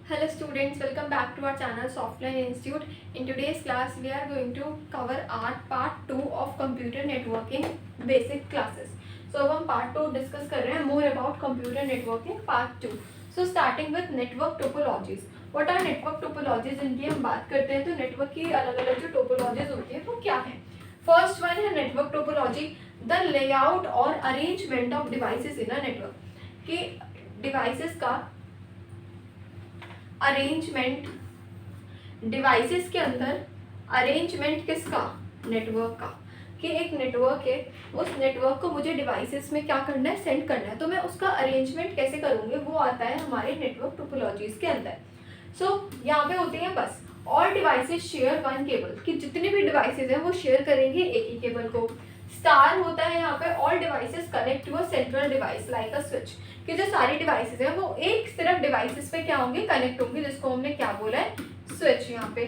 Hello students, welcome back to our channel Softline Institute. In today's class, we are going to cover our part 2 of computer networking basic classes. So अब हम part 2 discuss कर रहे हैं more about computer networking part 2. So starting with network topologies. What are network topologies? इनकी हम बात करते हैं तो network की अलग अलग जो topologies होती है वो क्या है. First one है network topology, the layout और arrangement of devices in a network. कि devices का अरेंजमेंट, डिवाइसेस के अंदर अरेंजमेंट किसका, नेटवर्क का. कि एक नेटवर्क है, उस नेटवर्क को मुझे डिवाइसेस में क्या करना है, सेंड करना है, तो मैं उसका अरेंजमेंट कैसे करूँगी वो आता है हमारे नेटवर्क टोपोलॉजीज के अंदर. सो यहाँ पे होती है बस all devices share one cable, कि जितने भी डिवाइसेस हैं वो शेयर करेंगे एक ही केबल को. स्टार होता है यहाँ पे all devices connect to a central device like a switch, कि जो सारी डिवाइसेस हैं वो एक सिर्फ डिवाइसेस पे क्या होंगे, कनेक्ट होंगे, जिसको हमने क्या बोला है, स्विच यहाँ पे.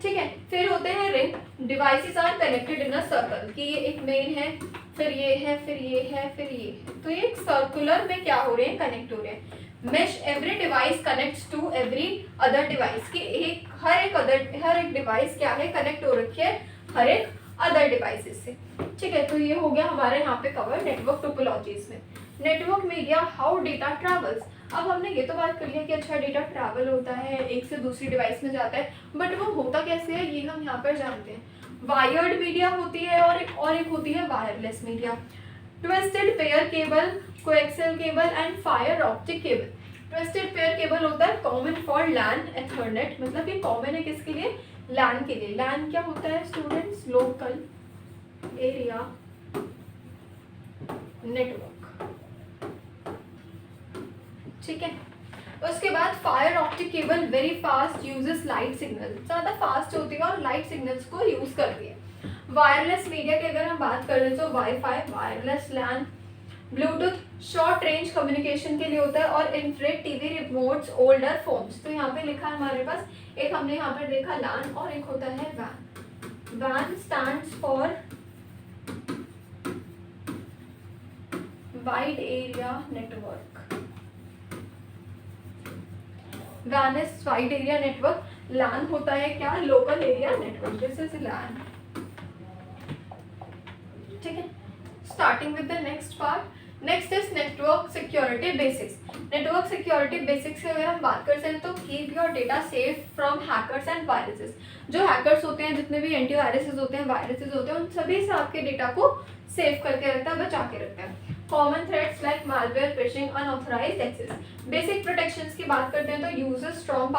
ठीक है. फिर होते हैं ring, devices are connected in a circle, कि ये एक मेन है, फिर ये है, फिर ये है, फिर ये है, तो ये एक सर्कुलर में क्या हो रहे हैं, कनेक्ट हो रहे हैं. Mesh, every device connects to every other device, की हर एक डिवाइस क्या है, कनेक्ट हो रखी है हर एक अदर डिवाइसेस से. ठीक है. तो ये हो गया हमारे यहाँ पे कवर नेटवर्क टोपोलॉजीज में. Network media, how data travels. अब हमने ये तो बात कर लिया कि अच्छा डेटा ट्रैवल होता है, एक से दूसरी डिवाइस में जाता है, बट वो होता कैसे है ये हम यहाँ पर जानते हैं. वायर्ड मीडिया होती है और एक होती है wireless media. Twisted pair cable, coaxial cable and fibre optic cable. Twisted pair cable होता है कॉमन फॉर लैन एथरनेट, मतलब ये कॉमन है किसके लिए, लैन के लिए. लैन क्या होता है स्टूडेंट्स, लोकल एरिया नेटवर्क. ठीक है. उसके बाद fire optic cable very fast, uses light signal, ज़्यादा फास्ट होती है और लाइट सिग्नल्स को यूज करती है. वायरलेस मीडिया की अगर हम बात करें तो वाईफाई, वायरलेस लैन, ब्लूटूथ शॉर्ट रेंज कम्युनिकेशन के लिए होता है, और infrared TV remotes, older phones. तो यहाँ पे लिखा है हमारे पास, एक हमने यहाँ पर देखा लैन और एक होता है van. Van stands for wide area network. Van is wide area network. लैन होता है क्या, local area network. This is लैन. ठीक है. Starting with the next part. Next is network security basics. Network security basics की अगर हम बात करते हैं तो keep your data safe from hackers and viruses. जो हैकर्स होते हैं, जितने भी एंटीवायरसेस होते हैं, वायरसेस होते हैं, उन सभी से आपके डेटा को सेव करके रखता है, बचा के रखता है. Common threats like malware, phishing, unauthorised access. Basic protections की बात करते हैं तो यूज स्ट्रॉन्ग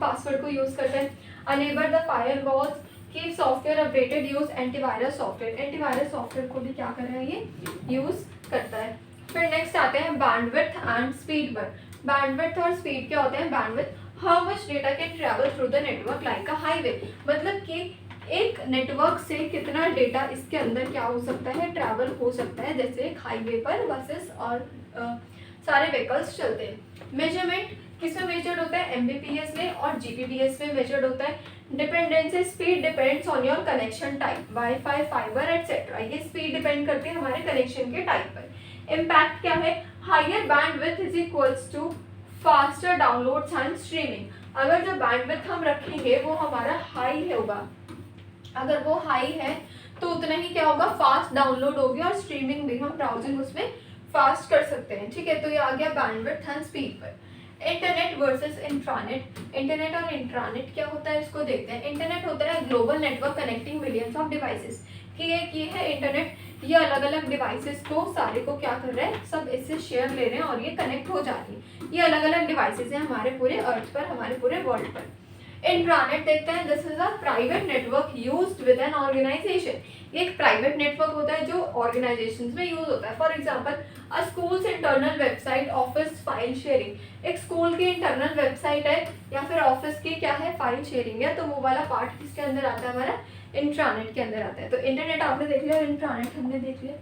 पासवर्ड को यूज करते हैं. Enable the firewalls, keep software updated, use antivirus software को भी क्या कर रहा है ये यूज करता है. फिर नेक्स्ट आते हैं बैंडविड्थ एंड स्पीड. बैंडविड्थ और स्पीड क्या होते हैं. Bandwidth, how much data can travel through the network like a highway, मतलब कि एक नेटवर्क से कितना डेटा इसके अंदर क्या हो सकता है, ट्रैवल हो सकता है, जैसे एक हाईवे पर बसेस और सारे व्हीकल्स चलते हैं. मेजरमेंट किसमें मेजर्ड होता है, एमबीपीएस में और जीपीपीएस में मेजर्ड होता है. Dependency, speed depends on your connection type, wifi, fibre etcetera. ये स्पीड डिपेंड करती है हमारे कनेक्शन के टाइप पर. इम्पैक्ट क्या है, higher bandwidth is equals to faster downloads and streaming. अगर जो बैंडविड्थ हम रखेंगे वो हमारा हाई होगा, अगर वो हाई है तो उतना ही क्या होगा, फास्ट डाउनलोड होगी और स्ट्रीमिंग भी, हम ब्राउजिंग उसमें फास्ट कर सकते हैं. ठीक है. तो ये आ गया बैंडविड्थ एंड स्पीड पर. Internet versus intranet. इंटरनेट और इंट्रानेट क्या होता है इसको देखते हैं. इंटरनेट होता है global network connecting millions of devices, कि एक ये है इंटरनेट, ये अलग अलग डिवाइसेस को सारे को क्या कर रहे हैं, सब इससे शेयर ले रहे हैं और ये कनेक्ट हो जा रही है. ये अलग अलग डिवाइसेस हैं हमारे पूरे अर्थ पर, हमारे पूरे वर्ल्ड पर. इंट्रानेट देखते हैं, this is a private network used with an organisation. ये एक प्राइवेट नेटवर्क होता है जो ऑर्गेनाइजेशंस में यूज होता है. For example a schools internal website, office file sharing. एक स्कूल की इंटरनल वेबसाइट है या फिर ऑफिस की क्या है, फाइल शेयरिंग है, तो वो वाला पार्ट किसके अंदर आता है, हमारा इंट्रानेट के अंदर आता है. तो इंटरनेट आपने देख लिया और इंट्रानेट हमने देख लिया.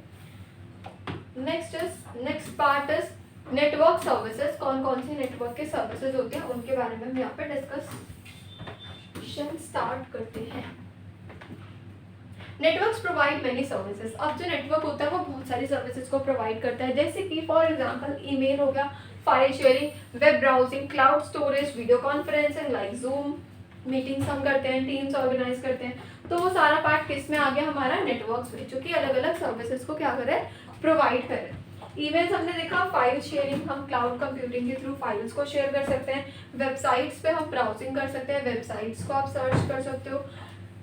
Next part is network services. कौन कौन सी नेटवर्क के सर्विसेज होते हैं उनके बारे में हम यहाँ पे डिस्कस स्टार्ट करते हैं. Networks provide many services. अब जो नेटवर्क होता है वो बहुत सारी सर्विसेज को प्रोवाइड करता है, जैसे कि फॉर एग्जांपल ईमेल हो गया, file sharing, web browsing, cloud storage, video conferencing like zoom meetings हम करते हैं, टीम्स ऑर्गेनाइज करते हैं, तो वो सारा पार्ट किस में आ गया हमारा नेटवर्क्स में, जो कि अलग अलग सर्विसेज को क्या करे, प्रोवाइड करे। ईमेल्स हमने देखा, फाइल शेयरिंग, हम क्लाउड कंप्यूटिंग के थ्रू फाइल्स को शेयर कर सकते हैं, वेबसाइट्स पे हम ब्राउजिंग कर सकते हैं, वेबसाइट्स को आप सर्च कर सकते हो,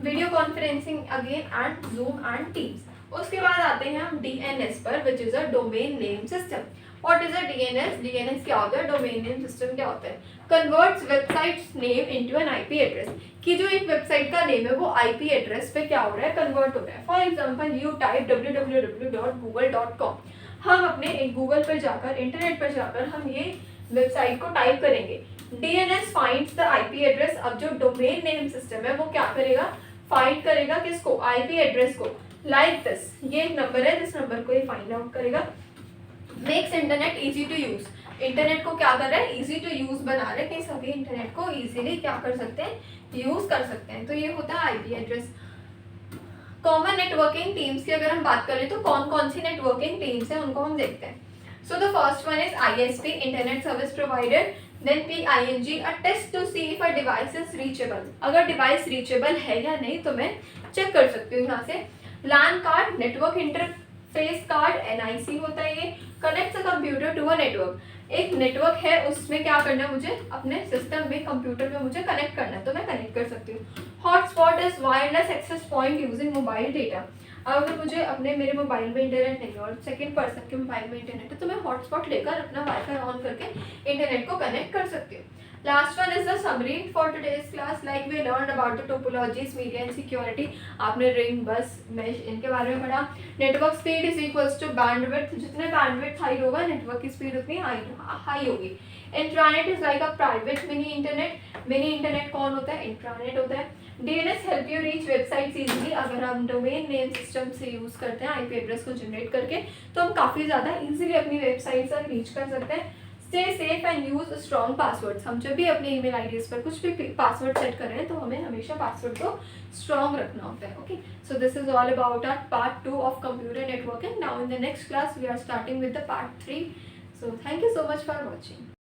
video conferencing again and zoom and teams. उसके बाद आते हैं हम डीएनएस पर, which is a domain name system. What is a DNS? DNS क्या होता है, डोमेन नेम सिस्टम क्या होता है? Converts websites name into an IP address, कि जो एक वेबसाइट का नेम है वो आईपी एड्रेस पे क्या हो रहा है, कन्वर्ट हो रहा है। For example you type www.google.com, हम अपने एक गूगल पर जाकर, इंटरनेट पर जाकर हम ये वेबसाइट को टाइप करेंगे, DNS finds the IP address. अब जो डोमेन नेम सिस्टम है वो क्या करेगा, फाइंड करेगा किसको, आईपी एड्रेस को, लाइक दिस, ये एक नंबर है, जिस नंबर को ये फाइंड आउट करेगा। Makes internet easy to use, internet को क्या कर रहा है, इजी टू यूज बना रहा है कि सभी इंटरनेट को इजीली क्या कर सकते हैं, यूज कर सकते हैं। तो ये होता है IP address. Common networking teams की अगर हम बात करें तो कौन कौन सी नेटवर्किंग टीम्स हैं उनको हम देखते हैं। So the first one is ISP, internet service provider, then PING, a test to see if a device is reachable, अगर डिवाइस रीचेबल है या नहीं तो मैं चेक कर सकती हूँ यहाँ से। LAN card, network interface card, NIC होता है ये, connects a computer to a network, एक नेटवर्क है उसमें क्या करना है, मुझे अपने सिस्टम में, कंप्यूटर में मुझे कनेक्ट करना है तो मैं कनेक्ट कर सकती हूँ। Hotspot is wireless access point using mobile data, अगर मुझे अपने मेरे मोबाइल में इंटरनेट नहीं है और सेकंड पर्सन के मोबाइल में इंटरनेट है तो मैं हॉटस्पॉट लेकर अपना वाईफाई ऑन करके इंटरनेट को कनेक्ट कर सकती हूँ। Last one is the summary for today's class, like we learn about the topologies, media and security, आपने रिंग, बस, मैश इनके बारे में पढ़ा। Network speed is equals to bandwidth, जितने बैंडविड्थ हाई होगा नेटवर्क की स्पीड उतनी हाई होगी। Intranet is like a private mini internet, mini internet कौन होता है, इंट्रानेट होता है। DNS help you reach websites easily, अगर हम डोमेन नेम सिस्टम से यूज करते हैं आईपी एड्रेस को जनरेट करके तो हम काफ़ी ज़्यादा इजीली अपनी वेबसाइट तक रीच कर सकते हैं। Stay safe and use strong passwords, हम जब भी अपने ईमेल आईडीज पर कुछ भी पासवर्ड सेट कर रहे हैं तो हमें हमेशा पासवर्ड को स्ट्रॉन्ग रखना होता है। Okay, so this is all about our part 2 of computer networking. Now in the next class we are starting with the part 3. So thank you so much for watching.